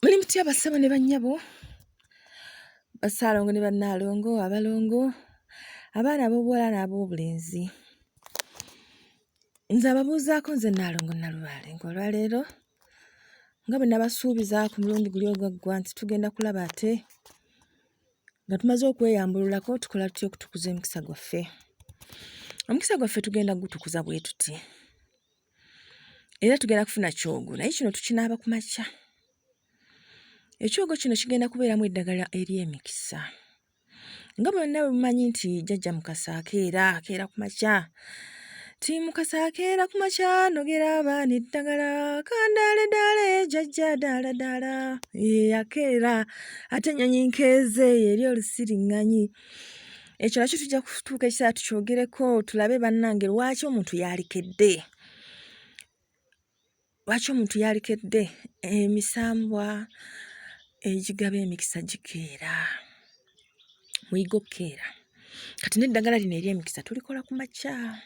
Muli mutya basabo ne bannyabo, basaalongo ne bannaalongo, abalongo, abaana ab'obuwala n'ab'obulenzi. Nze ababuuzaako nze Nnaalongo Nalubaale ng'olwaleero nga bwe nabasuubiza ku mulundi guli ogwaggwa nti tugenda kulaba ate nga tumaze okweyambululako tukola tutya okutukuza emikisa gwaffe. Omukisa gwaffe tugenda gutukuza bwe tuti. Era tugenda kufuna kyogo, naye kino tukinaaba ku makya. Ekyogo kino kigenda kubeeramu eddagala ery'emikisa. Nga bonna bwe mumanyi nti jjajja Mukasa akeera ku makya. Ti Mukasa akeera ku makya nogera abaana eddagala kandaale jjajja daala. Akeera ate ennyonyi nkeeze eri olusiriŋŋanyi. Ekyo nakyo tujja kutuuka ekiseera tukyogereko tulabe bannange lwaki omuntu yalikedde. Lwaki omuntu yalikedde emisambwa egigaba emikisa gikeera. Muyiga okukeera. Kati n'eddagala lino ery'emikisa tulikola ku makya.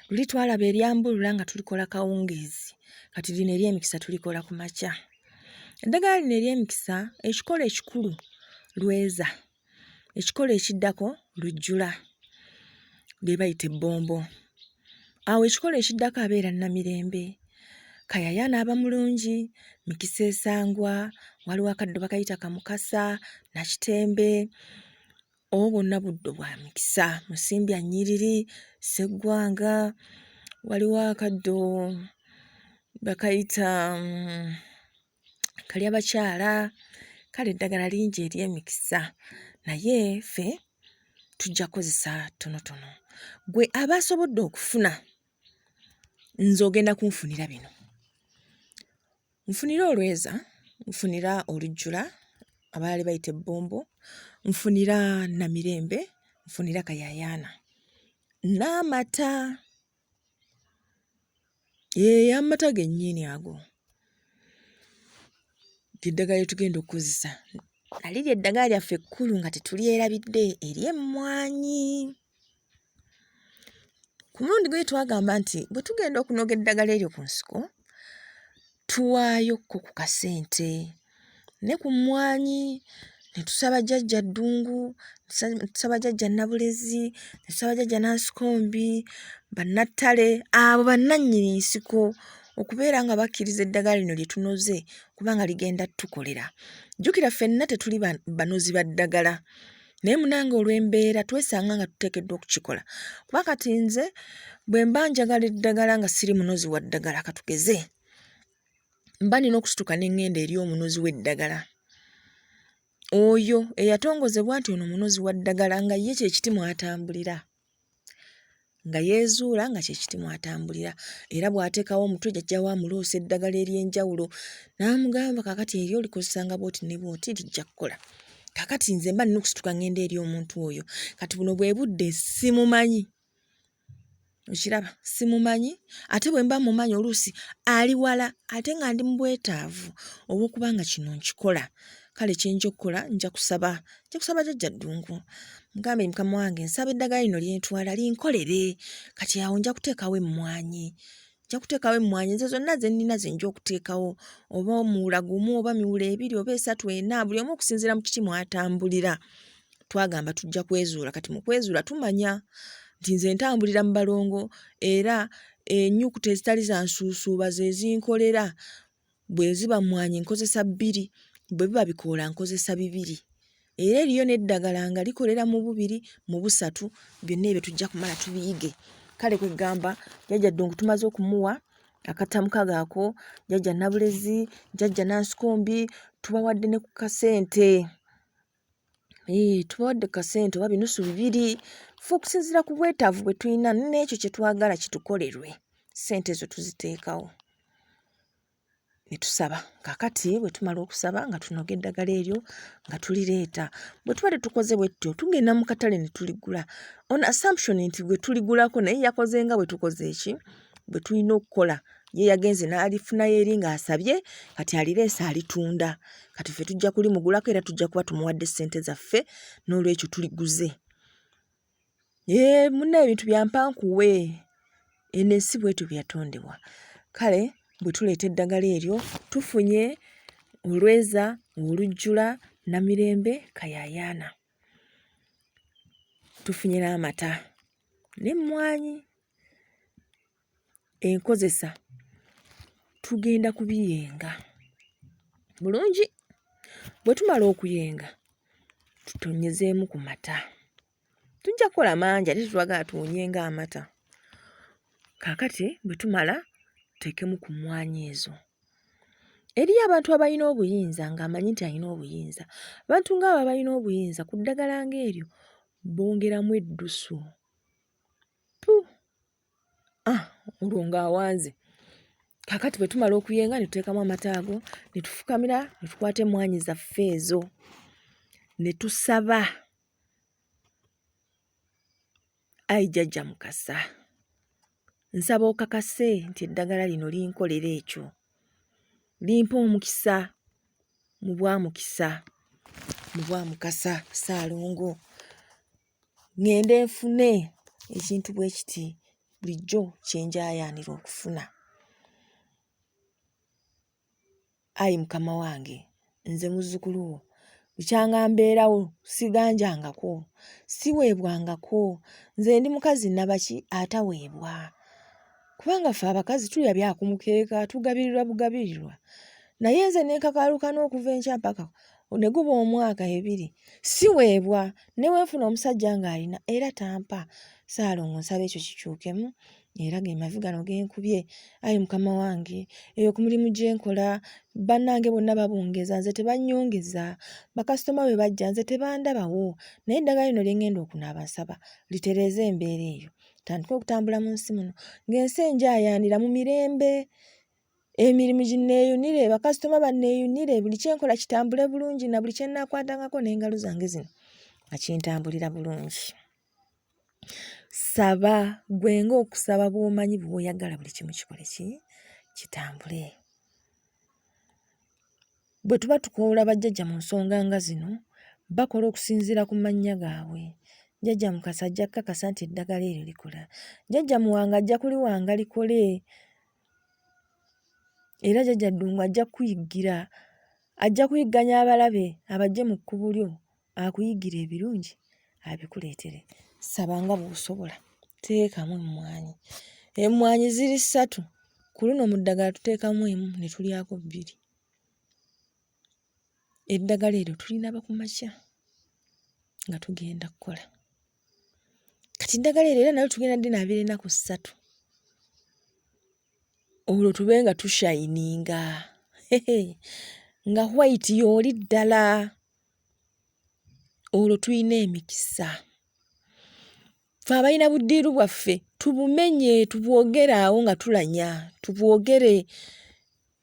Luli twalaba eryambulula nga tulikola kawungeezi. Kati lino ery'emikisa tulikola ku makya. Eddagala lino ery'emikisa ekikola ekikulu lweza. Ekikola ekiddako lujjula. Lye bayita ebbombo. Awo ekikola ekiddako abeera Namirembe. Kayaya n'aba mulungi, mikisa esangwa, waliwo akaddo bakayita Kamukasa, Nakitembe, obwo bwonna buddo bwa mikisa. Musimbya nnyiriri, Sseggwanga, waliwo akaddo bakayita Kalyabakyala. Kale eddagala lingi ery'emikisa. Naye ffe tujja kukozesa tonotono. Gwe aba asobodde okufuna, nze ogenda kunfunira bino. Nfunira olweza, nfunira olujjula, abaali bayita ebbombo, nfunira Namirembe, nfunira Kayayaana. N'amata. Amata gennyini ago. Eddagala lye tugenda okukozesa. Naliri eddagala lyaffe ekkulu nga tetulyerabidde ery'emmwanyi. Ku mulundi gwe twagamba nti bwe tugenda okunoga eddagala eryo ku nsiko, tuwaayokko ku kasente. Ne ku mmwanyi ne tusaba jjajja Ddungu, ne tusaba jjajja Nabulezi, ne tusaba jjajja Nansikombi, bannattale, abo bannannyini nsiko okubeera nga bakkiriza eddagala lino lye tunoze kubanga ligenda tukolera. Jjukira ffenna tetuli banozi ba ddagala. Naye munange olw'embeera twesanga nga tuteekeddwa okukikola. Kuba kati nze bwe mba njagala eddagala nga siri munozi wa ddagala katugeze, mba nina okusituka ne ŋŋenda eri omunozi w'eddagala. Oyo eyatongozebwa nti ono munozi wa ddagala nga ye kye kiti mw'atambulira. Nga yeezuula nga kye kiti mw'atambulira. Era bw'ateekawo omutwe jjajja wa muloosa eddagala ery'enjawulo. N'amugamba kaakati eryo olikozesanga bw'oti ne bw'oti lijja kukola. Kaakati nze mba nina okusituka ŋŋenda eri omuntu oyo. Kati buno bwe budde simumanyi. Okiraba simumanyi. Ate bwe mba mumanyi oluusi ali wala ate nga ndi mu bwetaavu obw'okuba nga kino nkikola. Kale kyenja okukola nja kusaba jjajja Ddungu. Mugambe mukama wange nsaba eddagala lino lyentwala linkolere. Kati awo nja kuteekawo emmwanyi. Nze zonna ze nnina ze nja okuteekawo. Oba muwula gumu oba miwula ebiri oba esatu ena buli omu okusinziira mu kiti mw'atambulira. Twagamba tujja kwezuula. Kati mu kwezuula tumanya nti nze ntambulira mu balongo era ennyukuta ezitali za nsuusuuba ze zinkolera. Bwe ziba mmwanyi nkozesa 2, bwe biba bikoola nkozesa 2. Era eriyo n'eddagala nga likolera mu 2, mu 3, byonna ebyo tujja kumala tubiyige. Kale kwe gamba jjajja Ddungu tumaze okumuwa akatamuka gaako, jjajja Nabulezi, jjajja Nansikombi, tubawadde ne ku kasente. Tubawadde kasente oba binusu 2. Ffe okusinziira ku bwetaavu bwe tulina n'ekyo kye twagala kitukolerwe. Ssente ezo tuziteekawo. Ne tusaba. Kaakati bwe tumala okusaba nga tunoga eddagala eryo nga tulireeta. Bwe tuba tetukoze bwe tutyo tugenda mu katale ne tuligula. On assumption nti gwe tuligulako naye yakoze nga bwe tukoze eki bwe tulina okukola. Ye yagenze n'alifunayo eri ng'asabye kati alireese alitunda. Kati ffe tujja kulimugulako era tujja kuba tumuwadde ssente zaffe n'olwekyo tuliguze. Munna ebintu bya mpankuwe. Eno ensi bwetyo byatondebwa. Kale bwe tuleeta eddagala eryo tufunye olweza, olujjula, namirembe, kayayaana. Tufunye n'amata n'emmwanyi. Enkozesa tugenda kubiyenga bulungi. Bwe tumala okuyenga tutonyezeemu ku mata. Tujja kukola mangi ate tetwagala tuwonyenga amata. Kaakati bwe tumala tuteekemu ku mmwanyi ezo. Eriyo abantu abalina obuyinza ng'amanyi nti alina obuyinza. Abantu ng'abo abalina obuyinza ku ddagala ng'eryo bongeramu eddusu. Olwo ng'awanze. Kaakati bwe tumala okuyenga ne tuteekamu amata ago ne tufukamira ne tukwata emmwanyi zaffe ezo ne tusaba. Ayi jjajja Mukasa, nsaba okakase nti eddagala lino linkolera ekyo. Limpa omukisa mu bwamukisa, mu bwamukasa Ssaalongo. Ngende nfune ekintu bwe kiti bulijjo kye njayaanira okufuna. Ayi Mukama wange, nze muzzukulu wo, bukyanga mbeerawo siganjangako, siweebwangako. Nze ndi mukazi nabaki ataweebwa. Kubanga ffe abakazi tulya bya ku mukeeka, tugabirirwa bugabirirwa. Naye nze ne nkakaaluka n'okuva enkya mpaka ne guba omwaka ebiri. Siweebwa, ne weefuna omusajja ng'alina era tampa. Ssaalongo nsaba ekyo kikyukemu era ge mavi gano genkubye. Ayi Mukama wange, eyo ku mulimu gye nkola bannange bonna babongeza, nze tebannyongeza. Bakasitoma bwe bajja nze tebandabawo. Naye eddagala lino lye ngenda okunaaba nsaba litereeze embeera eyo. Tandika okutambula mu nsi muno ng'ensi enjaayaanira mu mirembe. Emirimu ginneeyunire, bakasitoma banneeyunire, buli kye nkola kitambule bulungi na buli kye nnaakwatangako n'engalo zange zino nga kintambulira bulungi. Saba gwe ng'okusaba bw'omanyi bw'oyagala buli kimu kikole kitambule. Bwe tuba tukoola bajjajja mu nsonga nga zino bakola okusinziira ku mannya gaabwe. Jjajja Mukasa ajja kukakasa nti eddagala eryo likola. Jjajja Muwanga ajja kuliwanga likole. Era jjajja Ddungu ajja kuyiggira, ajja kuyigganya abalabe abajje mu kkubo lyo akuyigira ebirungi abikuleetere. Saba nga bw'osobola, teekamu emmwanyi. Emmwanyi ziri 3, ku luno mu ddagala tuteekamu emu ne tulyako 2. Eddagala eryo tulinaba ku makya nga tugenda kukola. Kati eddagala eryo era nalyo tugenda ddinaabira ennaku 3. Olwo tube nga tushayininga. Nga white y'oli ddala. Olwo tulina emikisa. Ffe abalina buddiiru bwaffe tubumenye, tubwogere awo nga tulanya. Tubwogere.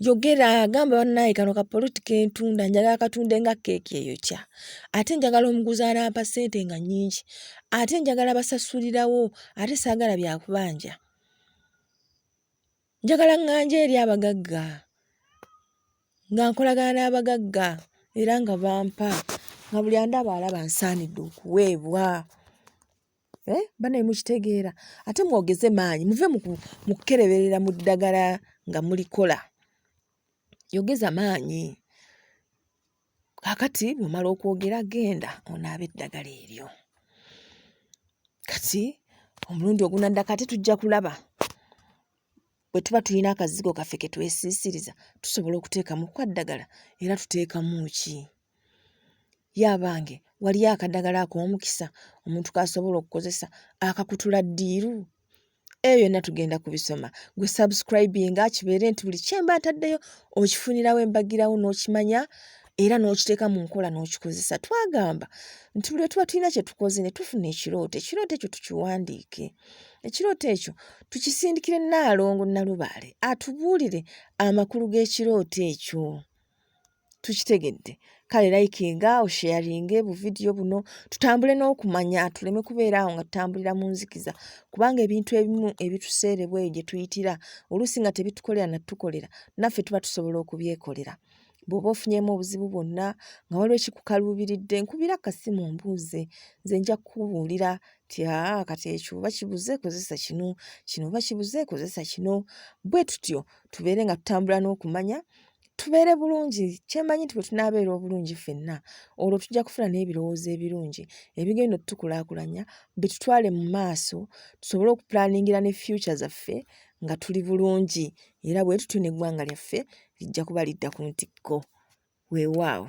Yogera, gamba bannaye kano ka politika entunda, njagala katunde nga keeki eyokya. Ate njagala omuguzi anampa ssente nga nnyingi. Ate njagala basasulirawo, ate saagala bya kubanja. Njagala ŋŋanja eri abagagga, nga nkolagana n'abagagga era nga bampa, nga buli andaba alaba nsaanidde okuweebwa. Banaye mukitegeera. Ate mwogeze maanyi, muve mu kukereberera mu ddagala nga mulikola. Yogeza maanyi. Kaakati bw'omala okwogera genda onaaba eddagala eryo. Kati omulundi ogunaddako ate tujja kulaba bwe tuba tulina akazigo kaffe ke twesiisiriza tusobola okuteekamu kwa ddagala era tuteekamu ki. Yaabange waliyo akaddagala ak'omukisa omuntu k'asobola okukozesa akakutula ddiiru. Eyo yonna tugenda kubisoma. Gwe subscribinga kibeere nti buli kye mba ntaddeyo okifunirawo embagirawo n'okimanya era n'okiteeka mu nkola n'okikozesa. Twagamba nti buli tuba tulina kye tukoze ne tufuna ekirooto. Ekirooto ekyo tukiwandiike. Ekirooto ekyo tukisindikire Nnaalongo Nalubaale atubuulire amakulu g'ekirooto ekyo. Tukitegedde. Kale likinga, osharinge bu video buno tutambule n'okumanya tuleme kubeera awo nga tutambulira mu nzikiza kubanga ebintu ebimu ebituseerebwa gye tuyitira oluusi nga tebitukolera na tukolera naffe tuba tusobola okubyekolera. Bw'oba ofunyemu obuzibu bwonna nga waliwo ekikukaluubiridde nkubira akasimu ombuuze nze nja kukubuulira ti kati ekyo oba kibuze kozesa kino, kino oba kibuze kozesa kino. Bwe tutyo tubeere nga tutambula n'okumanya tubeere bulungi. Kyemanyi nti bwe tunaabeera obulungi ffenna olwo tujja kufuna n'ebirowoozo ebirungi ebigenda otukulaakulanya bitutwale mu maaso tusobole okupulaningira ne future zaffe nga tuli bulungi era bwe tutyo n'eggwanga lyaffe lijja kuba lidda ku ntikko. Weewaawo.